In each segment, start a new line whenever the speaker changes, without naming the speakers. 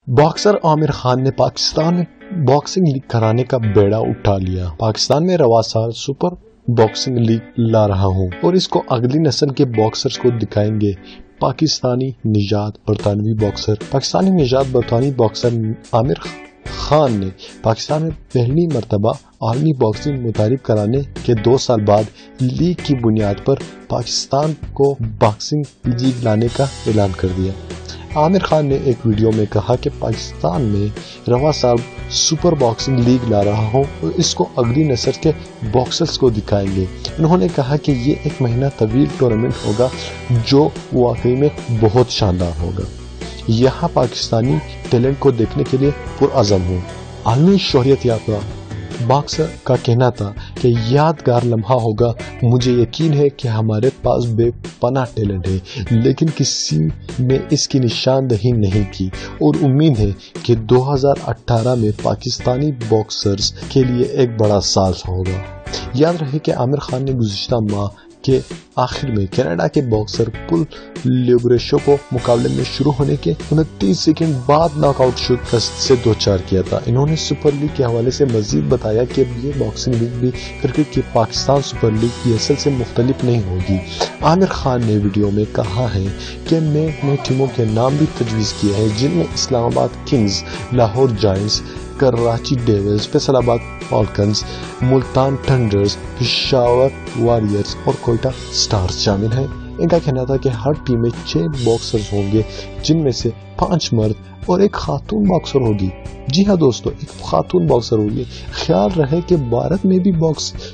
Boxer Aamir Khan نے پاکستان میں boxing league کرانے کا بیڑا اٹھا لیا۔ پاکستان میں رواں سال سپر باکسنگ لیگ لا رہا ہوں اور اس کو اگلی نسل کے باکسرز کو دکھائیں گے۔ پاکستانی نژاد برطانوی باکسر برطانوی باکسر عامر خان نے پاکستان میں پہلی مرتبہ عالمی باکسنگ متعارف کرانے کے 2 سال بعد لیگ کی بنیاد پر پاکستان کو باکسنگ لیگ لانے کا اعلان کر دیا۔ عامر خان نے ایک ویڈیو میں کہا کہ پاکستان میں رواں سال سپر باکسنگ لیگ لا رہا ہوں اور اس کو اگلی نسل کے باکسرز کو دکھائیں گے۔ انہوں نے کہا کہ یہ 1 مہینہ طویل ٹورنامنٹ ہوگا جو واقعی میں بہت شاندار ہوگا۔ یہاں پاکستانی ٹیلنٹ کو دیکھنے کے لیے پرعزم ہوں۔ عالمی شہرت یافتہ باکسر کا کہنا تھا کہ یادگار لمحہ ہوگا۔ مجھے یقین ہے کہ ہمارے پاس بے پناہ ٹیلنٹ ہے لیکن کسی نے اس کی نشاندہی نہیں کی اور امید ہے کہ 2018 میں پاکستانی باکسرز کے لیے ایک بڑا سال ہوگا۔ یاد رہے کہ عامر خان نے گزشتہ ماہ کے آخر میں کینیڈا کے باکسر پل لیوگریشو کو مقابلے میں شروع ہونے کے 29 سیکنڈ بعد ناک آؤٹ شکست سے دوچار کیا تھا۔ انہوں نے سپر لیگ کے حوالے سے مزید بتایا کہ یہ باکسنگ لیگ بھی کرکٹ کی پاکستان سپر لیگ کی اصل سے مختلف نہیں ہوگی۔ عامر خان نے ویڈیو میں کہا ہے کہ میں نے ٹیموں کے نام بھی تجویز کیے ہیں جن میں Islamabad Kings, Lahore Giants, Karachi Devils, Faisalabad Falcons, Multan Thunders, Peshawar Warriors اور کوئٹہ سٹارز شامل ہیں۔ ان کا کہنا تھا کہ ہر ٹیم میں 6 باکسرز ہوں گے جن میں سے 5 مرد اور 1 خاتون باکسر ہوگی۔ جی ہاں دوستو، 1 خاتون باکسر ہوگی۔ خیال رہے کہ بھارت میں بھی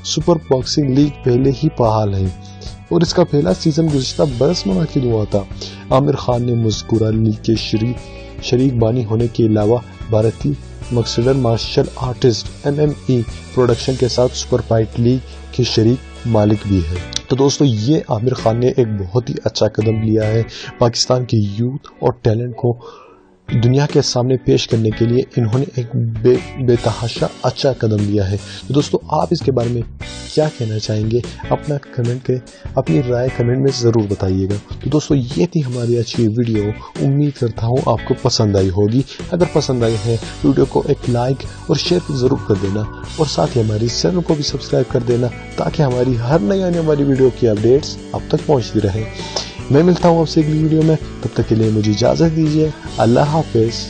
سپر باکسنگ لیگ پہلے ہی فعال ہے اور اس کا پہلا سیزن گزشتہ برس منعقد ہوا تھا۔ عامر خان نے مذکورہ لیگ کے شریک بانی ہونے کے علاوہ بھارتی mixed martial artist MMA production کے ساتھ سپر فائٹ لیگ کے شریک مالک بھی ہے۔ تو دوستو، یہ عامر خان نے ایک بہت ہی اچھا قدم لیا ہے۔ پاکستان کے یوتھ اور ٹیلنٹ کو دنیا کے سامنے پیش کرنے کے لیے انہوں نے ایک بے تحاشا اچھا قدم لیا ہے۔ تو دوستو، آپ اس کے بارے میں کیا کہنا چاہیں گے؟ اپنی رائے کمنٹ میں ضرور بتائیے گا۔ تو دوستو، یہ تھی ہماری آج کی ویڈیو۔ امید کرتا ہوں آپ کو پسند آئی ہوگی۔ اگر پسند آئی ہے ویڈیو کو ایک لائک اور شیئر ضرور کر دینا اور ساتھ ہی ہماری چینل کو بھی سبسکرائب کر دینا تاکہ ہماری ہر نئی آنے والی ویڈیو کی اپڈیٹس اب تک پہنچتی رہے۔ میں ملتا ہوں آپ سے اگلی ویڈیو میں، تب تک کے لیے مجھے اجازت دیجیے۔ اللہ حافظ۔